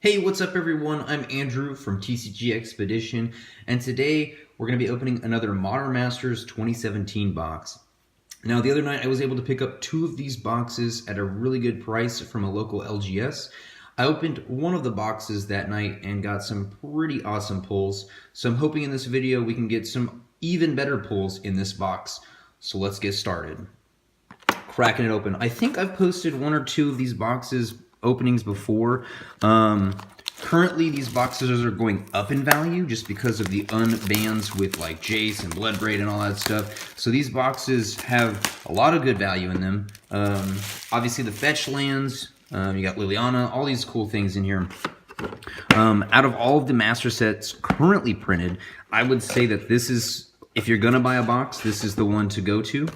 Hey, what's up everyone? I'm Andrew from TCG Expedition, and today we're going to be opening another Modern Masters 2017 box. Now, the other night I was able to pick up two of these boxes at a really good price from a local LGS. I opened one of the boxes that night and got some pretty awesome pulls, so I'm hoping in this video we can get some even better pulls in this box. So let's get started. Cracking it open. I think I've posted one or two of these boxes openings before. Currently these boxes are going up in value just because of the unbans with like Jace and Bloodbraid and all that stuff. So these boxes have a lot of good value in them. Obviously the fetch lands, you got Liliana, all these cool things in here. Out of all of the master sets currently printed, I would say that this is, if you're gonna buy a box, this is the one to go to.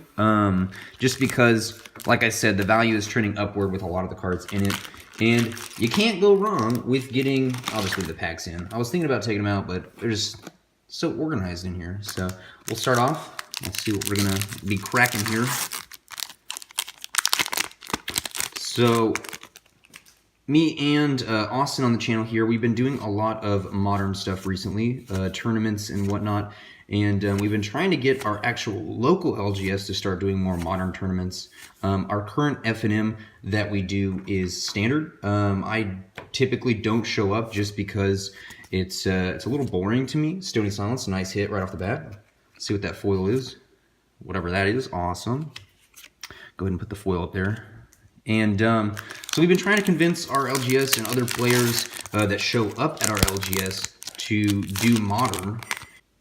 Just because, like I said, the value is trending upward with a lot of the cards in it. And you can't go wrong with getting, obviously, the packs in. I was thinking about taking them out, but they're just so organized in here. So we'll start off. Let's see what we're gonna be cracking here. So me and Austin on the channel here, we've been doing a lot of modern stuff recently, tournaments and whatnot, and we've been trying to get our actual local LGS to start doing more modern tournaments. Our current F&M that we do is standard. I typically don't show up just because it's a little boring to me. Stony Silence, nice hit right off the bat. Let's see what that foil is. Whatever that is, awesome. Go ahead and put the foil up there. And so we've been trying to convince our LGS and other players that show up at our LGS to do modern.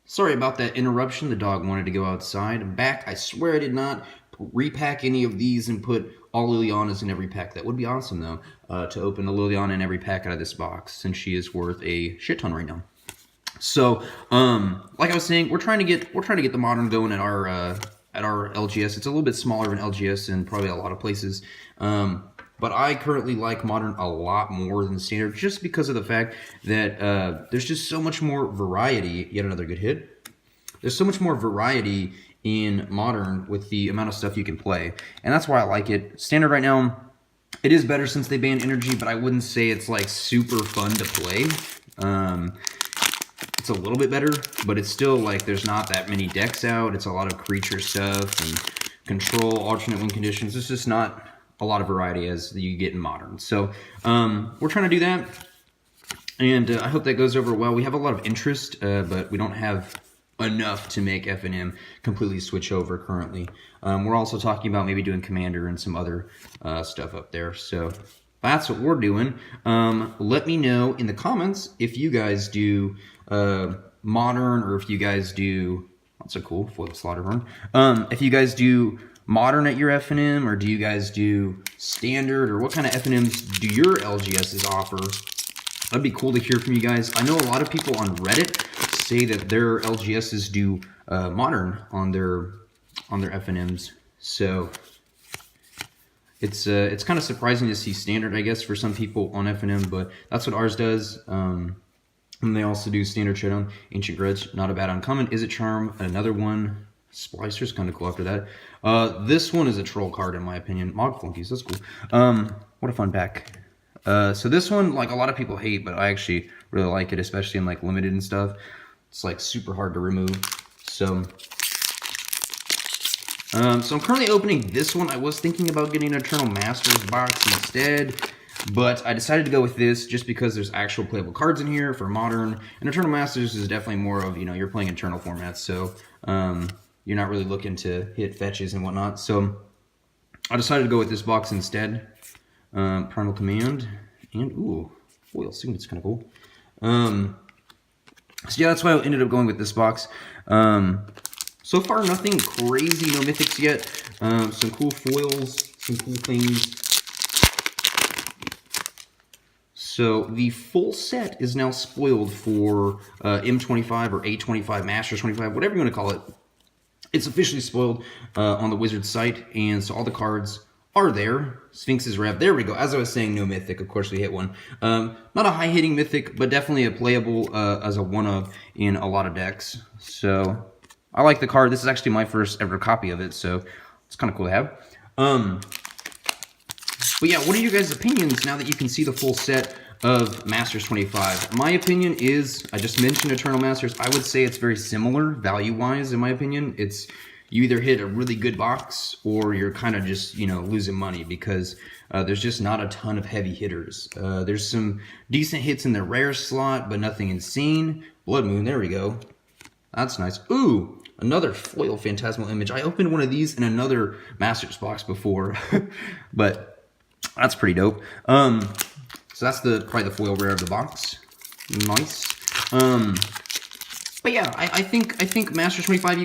Sorry about that interruption. The dog wanted to go outside. I'm back. I swear I did not repack any of these and put all Lilianas in every pack. That would be awesome, though, to open a Liliana in every pack out of this box, since she is worth a shit ton right now. So, like I was saying, we're trying to get the modern going at our LGS. It's a little bit smaller of an LGS than probably a lot of places. But I currently like modern a lot more than standard just because of the fact that there's just so much more variety. Yet another good hit. There's so much more variety in modern with the amount of stuff you can play. And that's why I like it. Standard right now, it is better since they banned energy, but I wouldn't say it's like super fun to play. It's a little bit better, but it's still like there's not that many decks out. It's a lot of creature stuff and control, alternate win conditions. It's just not a lot of variety as you get in modern. So we're trying to do that, and I hope that goes over well. We have a lot of interest, but we don't have enough to make F&M completely switch over currently. We're also talking about maybe doing Commander and some other stuff up there. So that's what we're doing. Let me know in the comments if you guys do modern, or if you guys do, that's a cool foil slaughter run. If you guys do modern at your F&M, or do you guys do standard, or what kind of F&Ms do your LGSs offer? That'd be cool to hear from you guys. I know a lot of people on Reddit say that their LGSs do modern on their F&Ms. So it's kind of surprising to see standard, I guess, for some people on F&M, but that's what ours does. And they also do standard showdown, ancient grudge, not a bad uncommon. Is it charm? Another one. Splicer's kind of cool after that. This one is a troll card in my opinion. Mog Flunkies, that's cool. What a fun pack. So this one, like, a lot of people hate, but I actually really like it, especially in like limited and stuff. It's like super hard to remove. So I'm currently opening this one. I was thinking about getting an Eternal Masters box instead, but I decided to go with this just because there's actual playable cards in here for modern. And Eternal Masters is definitely more of, you know, you're playing Eternal formats, so you're not really looking to hit fetches and whatnot. So I decided to go with this box instead. Primal Command, and ooh, foil signet's kind of cool. So yeah, that's why I ended up going with this box. So far, nothing crazy, no mythics yet. Some cool foils, some cool things. So the full set is now spoiled for M25 or A25, Masters 25, whatever you want to call it. It's officially spoiled on the Wizard site, and so all the cards are there. Sphinx's Rev, there we go. As I was saying, no mythic. Of course, we hit one. Not a high-hitting mythic, but definitely a playable as a one-of in a lot of decks. So I like the card. This is actually my first ever copy of it, so it's kind of cool to have. But yeah, what are your guys' opinions now that you can see the full set? of Masters 25. My opinion is, I just mentioned Eternal Masters. I would say it's very similar value-wise, in my opinion. It's, you either hit a really good box or you're kind of just, you know, losing money because there's just not a ton of heavy hitters. There's some decent hits in the rare slot, but nothing insane. Blood Moon, there we go. That's nice. Ooh, another foil Phantasmal Image. I opened one of these in another Masters box before, but that's pretty dope. So that's probably the foil rare of the box. Nice. But yeah, I think Masters 25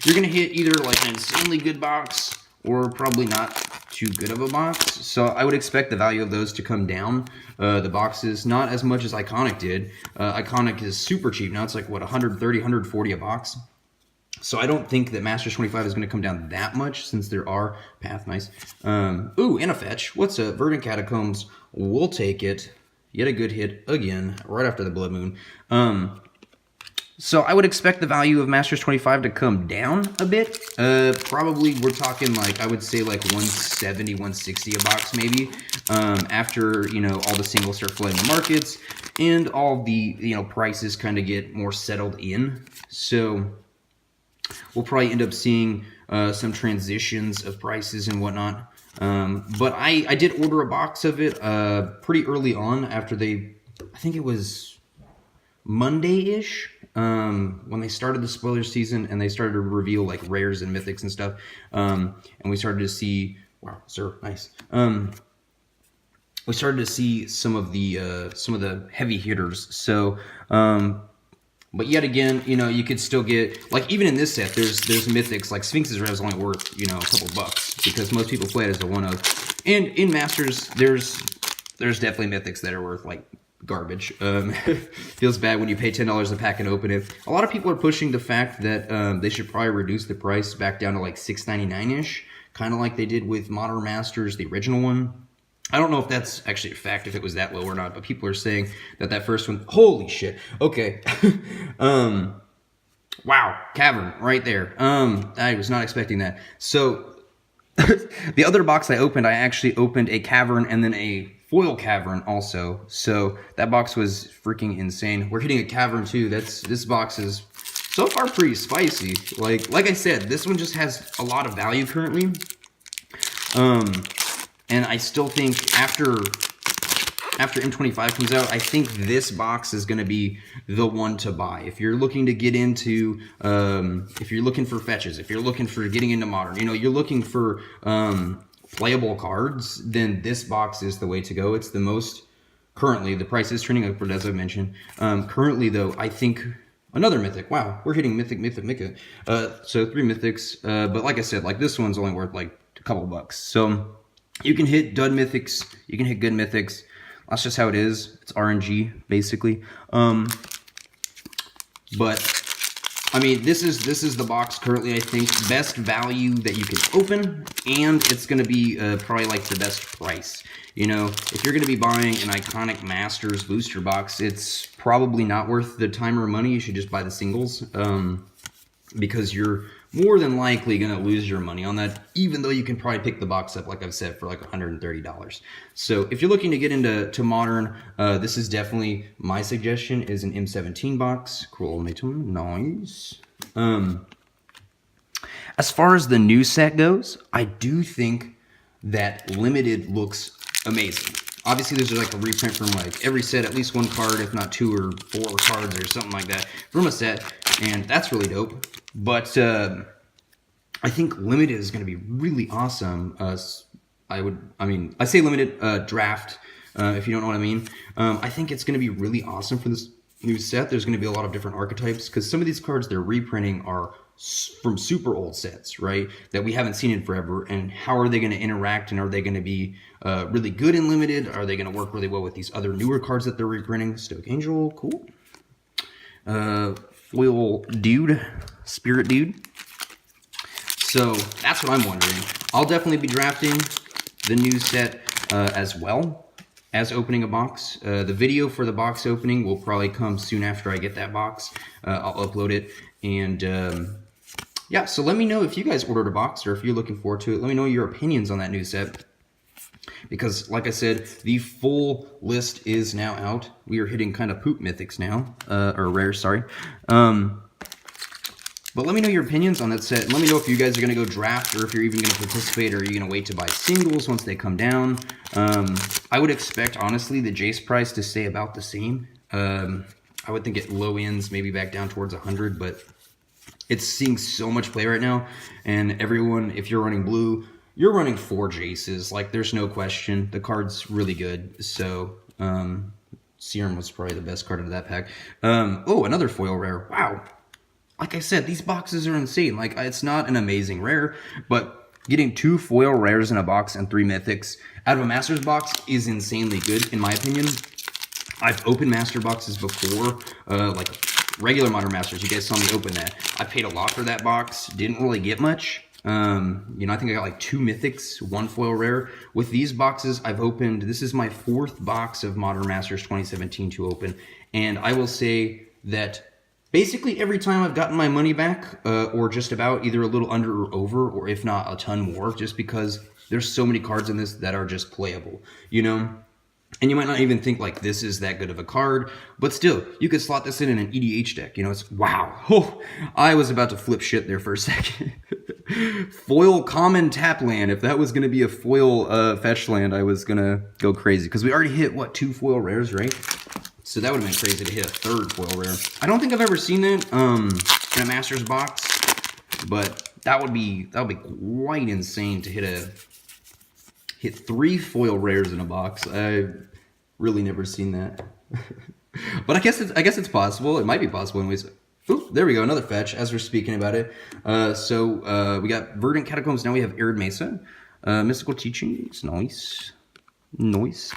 you're gonna hit either like an insanely good box or probably not too good of a box. So I would expect the value of those to come down. The boxes, not as much as Iconic did. Iconic is super cheap now. It's like what, 130, 140 a box. So I don't think that Masters 25 is going to come down that much since there are Path, nice. Ooh, and a fetch. What's a Verdant Catacombs? We'll take it. Yet a good hit again, right after the Blood Moon. So I would expect the value of Masters 25 to come down a bit. Probably we're talking like, I would say like 170, 160 a box maybe. After, you know, all the singles start flooding the markets and all the, you know, prices kind of get more settled in. So we'll probably end up seeing some transitions of prices and whatnot. But I did order a box of it pretty early on after I think it was Monday-ish, when they started the spoiler season and they started to reveal like rares and mythics and stuff. And we started to see, wow, sir, nice. We started to see some of the heavy hitters. So, but yet again, you know, you could still get, like, even in this set, there's mythics, like Sphinx's Rev is only worth, you know, a couple bucks, because most people play it as a 1-of. And in Masters, there's definitely mythics that are worth, like, garbage. Feels bad when you pay $10 a pack and open it. A lot of people are pushing the fact that they should probably reduce the price back down to, like, $6.99-ish, kind of like they did with Modern Masters, the original one. I don't know if that's actually a fact, if it was that low or not, but people are saying that first one, holy shit, okay. Wow, Cavern, right there. I was not expecting that. So, the other box I opened, I actually opened a Cavern and then a foil Cavern also. So, that box was freaking insane. We're hitting a Cavern too. This box is so far pretty spicy. Like I said, this one just has a lot of value currently. And I still think after M25 comes out, I think this box is going to be the one to buy. If you're looking to get into, if you're looking for fetches, if you're looking for getting into Modern, you know, you're looking for playable cards, then this box is the way to go. It's the most, currently, the price is trending upward, as I mentioned. Currently, though, I think another mythic. Wow, we're hitting mythic. So 3 mythics. But like I said, like this one's only worth like a couple bucks. So you can hit dud mythics, you can hit good mythics. That's just how it is. It's RNG, basically. But I mean, this is the box currently, I think, best value that you can open, and it's going to be probably like the best price. You know, if you're going to be buying an Iconic Masters booster box, it's probably not worth the time or money. You should just buy the singles, because you're more than likely going to lose your money on that, even though you can probably pick the box up, like I've said, for like $130. So if you're looking to get into Modern, this is definitely my suggestion, is an M17 box. Cruel Ultimatum, nice. As far as the new set goes, I do think that Limited looks amazing. Obviously, there's like a reprint from like every set, at least one card, if not 2 or 4 cards or something like that from a set, and that's really dope. But I think Limited is going to be really awesome. I say Limited Draft, if you don't know what I mean. I think it's going to be really awesome for this new set. There's going to be a lot of different archetypes, because some of these cards they're reprinting are from super old sets, right, that we haven't seen in forever. And how are they going to interact, and are they going to be really good in Limited? Are they going to work really well with these other newer cards that they're reprinting? Stoic Angel, cool. Foil Dude, Spirit Dude. So that's what I'm wondering. I'll definitely be drafting the new set as well as opening a box. The video for the box opening will probably come soon after I get that box. I'll upload it. And yeah, so let me know if you guys ordered a box or if you're looking forward to it. Let me know your opinions on that new set. because, like I said, the full list is now out. We are hitting kind of poop mythics now, or rares, sorry. But let me know your opinions on that set. Let me know if you guys are going to go draft, or if you're even going to participate, or are you going to wait to buy singles once they come down. I would expect, honestly, the Jace price to stay about the same. I would think at low ends, maybe back down towards 100, but it's seeing so much play right now. And everyone, if you're running blue, you're running 4 Jaces. Like, there's no question. The card's really good. So, Serum was probably the best card of that pack. Oh, another foil rare. Wow. Like I said, these boxes are insane. Like, it's not an amazing rare, but getting 2 foil rares in a box and 3 mythics out of a Master's box is insanely good, in my opinion. I've opened Master boxes before, like regular Modern Masters. You guys saw me open that. I paid a lot for that box. Didn't really get much. You know, I think I got like 2 mythics, 1 foil rare. With these boxes, I've opened, this is my 4th box of Modern Masters 2017 to open. And I will say that basically every time I've gotten my money back, or just about, either a little under or over, or if not a ton more, just because there's so many cards in this that are just playable, you know? And you might not even think like this is that good of a card, but still, you could slot this in an EDH deck. You know, it's wow. Oh, I was about to flip shit there for a second. Foil common tap land. If that was going to be a foil fetch land, I was going to go crazy. Because we already hit, what, 2 foil rares, right? So that would have been crazy to hit a 3rd foil rare. I don't think I've ever seen that in a Master's box, but that would be quite insane to hit 3 foil rares in a box. I've really never seen that. But I guess it's possible. It might be possible anyways. Ooh, there we go, another fetch as we're speaking about it. So we got Verdant Catacombs, now we have Arid Mesa. Mystical Teachings, nice. Nice.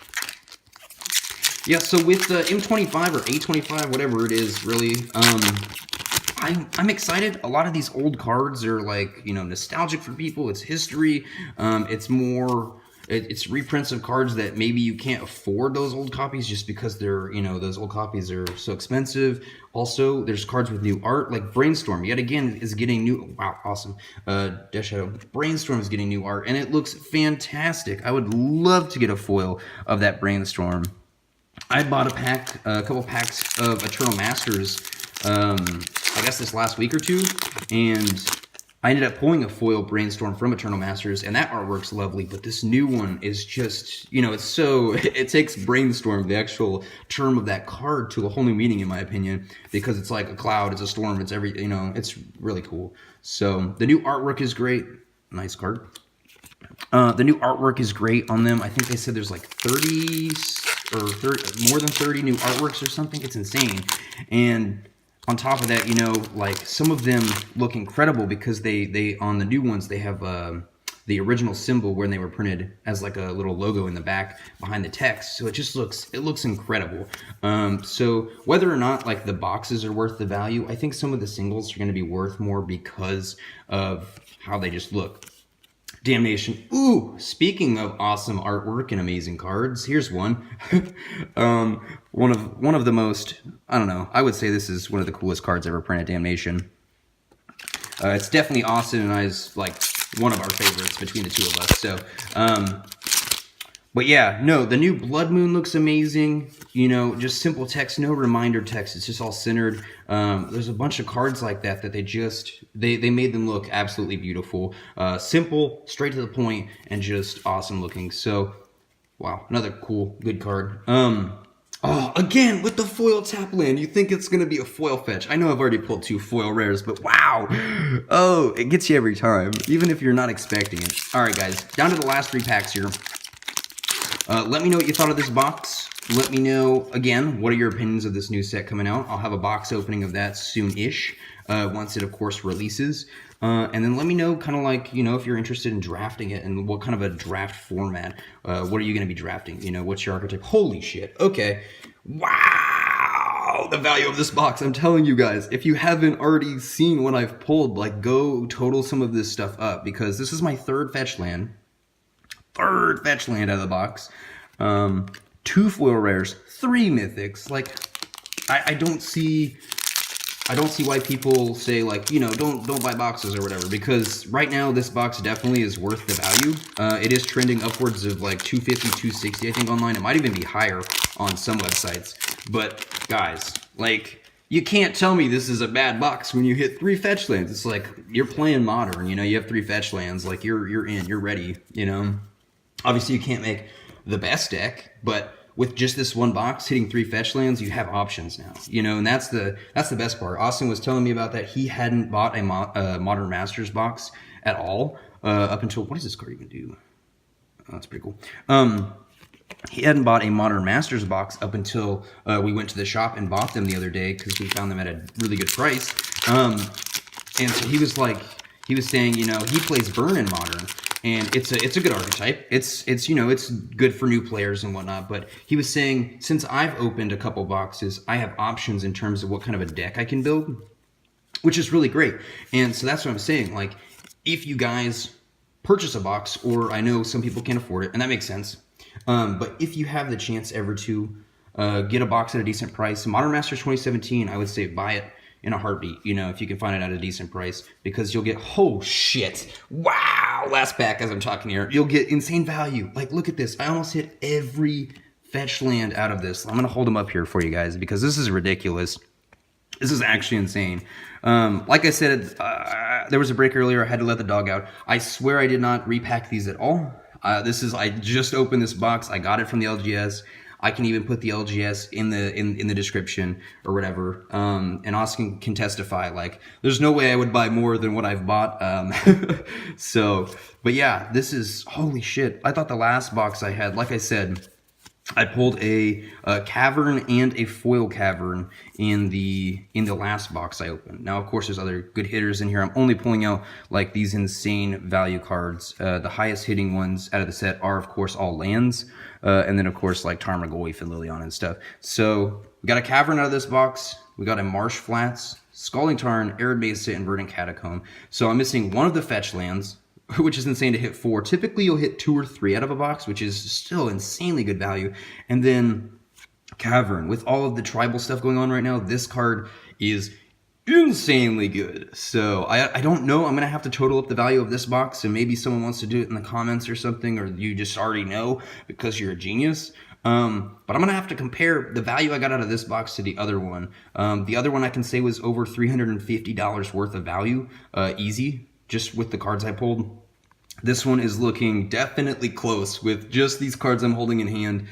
Yeah, so with M25 or A25, whatever it is, really, I'm excited. A lot of these old cards are like, you know, nostalgic for people. It's history. It's more, it's reprints of cards that maybe you can't afford those old copies just because they're, you know, those old copies are so expensive. Also, there's cards with new art, like Brainstorm, yet again, is getting new, wow, awesome. Death Shadow, Brainstorm is getting new art, and it looks fantastic. I would love to get a foil of that Brainstorm. I bought a couple packs of Eternal Masters, I guess this last week or two, and I ended up pulling a foil Brainstorm from Eternal Masters, and that artwork's lovely, but this new one is just, you know, it's so, it takes Brainstorm, the actual term of that card, to a whole new meaning, in my opinion, because it's like a cloud, it's a storm, it's every, you know, it's really cool. So, the new artwork is great. Nice card. The new artwork is great on them. I think they said there's like 30 or 30, more than 30 new artworks or something. It's insane. And on top of that, you know, like some of them look incredible because they on the new ones, they have the original symbol when they were printed as like a little logo in the back behind the text. So it looks incredible. So whether or not like the boxes are worth the value, I think some of the singles are going to be worth more because of how they just look. Damnation. Ooh, speaking of awesome artwork and amazing cards, here's one. One of the most, I don't know, I would say this is one of the coolest cards ever printed, Damnation. It's definitely Austin and I's, like, one of our favorites between the two of us. So, but yeah, no, the new Blood Moon looks amazing. You know, just simple text, no reminder text. It's just all centered. There's a bunch of cards like that they made them look absolutely beautiful. Simple, straight to the point, and just awesome looking. So, wow, another cool, good card. Oh, again, with the foil tap land, you think it's going to be a foil fetch. I know I've already pulled 2 foil rares, but wow. Oh, it gets you every time, even if you're not expecting it. All right, guys, down to the last 3 packs here. Let me know what you thought of this box. Let me know, again, what are your opinions of this new set coming out. I'll have a box opening of that soon-ish, once it, of course, releases. And then let me know, kind of like, you know, if you're interested in drafting it and what kind of a draft format. What are you going to be drafting? You know, what's your archetype? Holy shit. Okay. Wow! The value of this box. I'm telling you guys, if you haven't already seen what I've pulled, like, go total some of this stuff up, because this is my 3rd fetch land. 3rd fetch land out of the box. 2 foil rares, 3 mythics. Like, I don't see I don't see why people say like, you know, don't buy boxes or whatever, because right now this box definitely is worth the value. It is trending upwards of like 250, 260, I think online. It might even be higher on some websites. But guys, like, you can't tell me this is a bad box when you hit 3 fetch lands. It's like you're playing Modern, you know, you have 3 fetch lands, like you're in, you're ready, you know. Obviously you can't make the best deck, but with just this one box hitting 3 fetch lands, you have options now, you know, and that's the best part. Austin was telling me about that. He hadn't bought a Modern Masters box at all up until, what does this card even do? Oh, that's pretty cool. He hadn't bought a Modern Masters box up until we went to the shop and bought them the other day because we found them at a really good price. And so he was like, he was saying, you know, he plays Burn in Modern, and it's a good archetype. It's you know, it's good for new players and whatnot. But he was saying, since I've opened a couple boxes, I have options in terms of what kind of a deck I can build, which is really great. And so that's what I'm saying. Like, if you guys purchase a box, or I know some people can't afford it, and that makes sense. But if you have the chance ever to get a box at a decent price, Modern Masters 2017, I would say buy it in a heartbeat, you know, if you can find it at a decent price, because you'll get, oh shit, wow, last pack as I'm talking here, you'll get insane value. Like, look at this. I almost hit every fetch land out of this. I'm going to hold them up here for you guys because this is ridiculous. This is actually insane. Like I said, there was a break earlier. I had to let the dog out. I swear I did not repack these at all. I just opened this box. I got it from the LGS. I can even put the LGS in the description or whatever. And Austin can testify. Like, there's no way I would buy more than what I've bought. So, but yeah, this is, holy shit. I thought the last box I had, like I said, I pulled a cavern and a foil cavern in the last box I opened. Now, of course, there's other good hitters in here. I'm only pulling out like these insane value cards. The highest hitting ones out of the set are, of course, all lands. And then, of course, like Tarmogoyf and Liliana and stuff. So we got a cavern out of this box. We got a Marsh Flats, Scalding Tarn, Arid Mesa, and Verdant Catacomb. So I'm missing one of the fetch lands, which is insane to hit 4. Typically, you'll hit 2 or 3 out of a box, which is still insanely good value. And then Cavern. With all of the tribal stuff going on right now, this card is insanely good. So I don't know. I'm going to have to total up the value of this box, and maybe someone wants to do it in the comments or something, or you just already know because you're a genius. But I'm going to have to compare the value I got out of this box to the other one. The other one I can say was over $350 worth of value, easy, just with the cards I pulled. This one is looking definitely close with just these cards I'm holding in hand,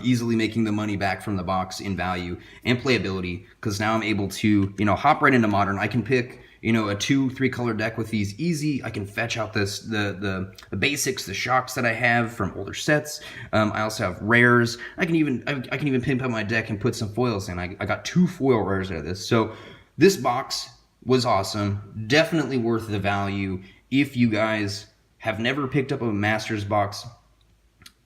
easily making the money back from the box in value and playability, because now I'm able to, you know, hop right into Modern. I can pick, you know, a 2-3 color deck with these easy. I can fetch out this the basics, the shocks that I have from older sets. I also have rares. I can even pimp out my deck and put some foils in. I got 2 foil rares out of this. So this box was awesome. Definitely worth the value. If you guys have never picked up a Masters box,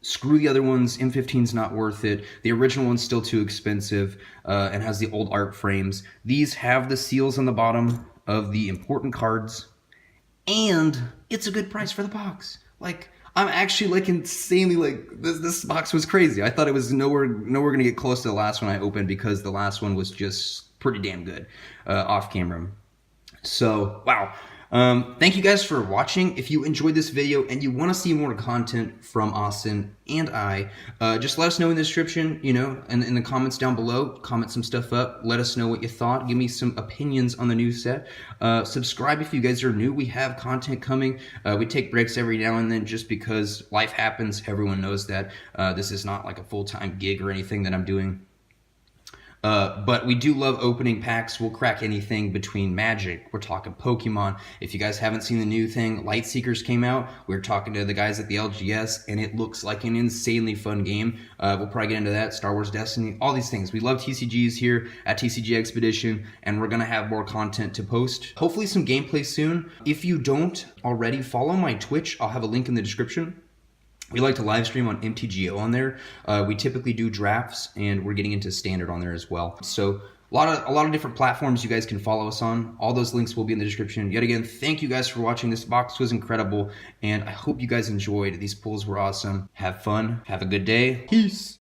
screw the other ones. M15's not worth it. The original one's still too expensive and has the old art frames. These have the seals on the bottom of the important cards, and it's a good price for the box. Like, I'm actually like insanely like, this box was crazy. I thought it was nowhere gonna get close to the last one I opened, because the last one was just pretty damn good off camera. So wow. Thank you guys for watching. If you enjoyed this video and you want to see more content from Austin and I, just let us know in the description, you know, and in the comments down below. Comment some stuff up. Let us know what you thought. Give me some opinions on the new set. Subscribe if you guys are new. We have content coming. We take breaks every now and then just because life happens. Everyone knows that. This is not like a full-time gig or anything that I'm doing. But we do love opening packs. We'll crack anything between Magic. We're talking Pokemon. If you guys haven't seen the new thing, Light Seekers came out. We were talking to the guys at the LGS, and it looks like an insanely fun game. We'll probably get into that. Star Wars Destiny, all these things. We love TCGs here at TCG Expedition, and we're going to have more content to post. Hopefully some gameplay soon. If you don't already, follow my Twitch. I'll have a link in the description. We like to live stream on MTGO on there. We typically do drafts, and we're getting into standard on there as well. So a lot of different platforms you guys can follow us on. All those links will be in the description. Yet again, thank you guys for watching. This box was incredible, and I hope you guys enjoyed. These pulls were awesome. Have fun. Have a good day. Peace.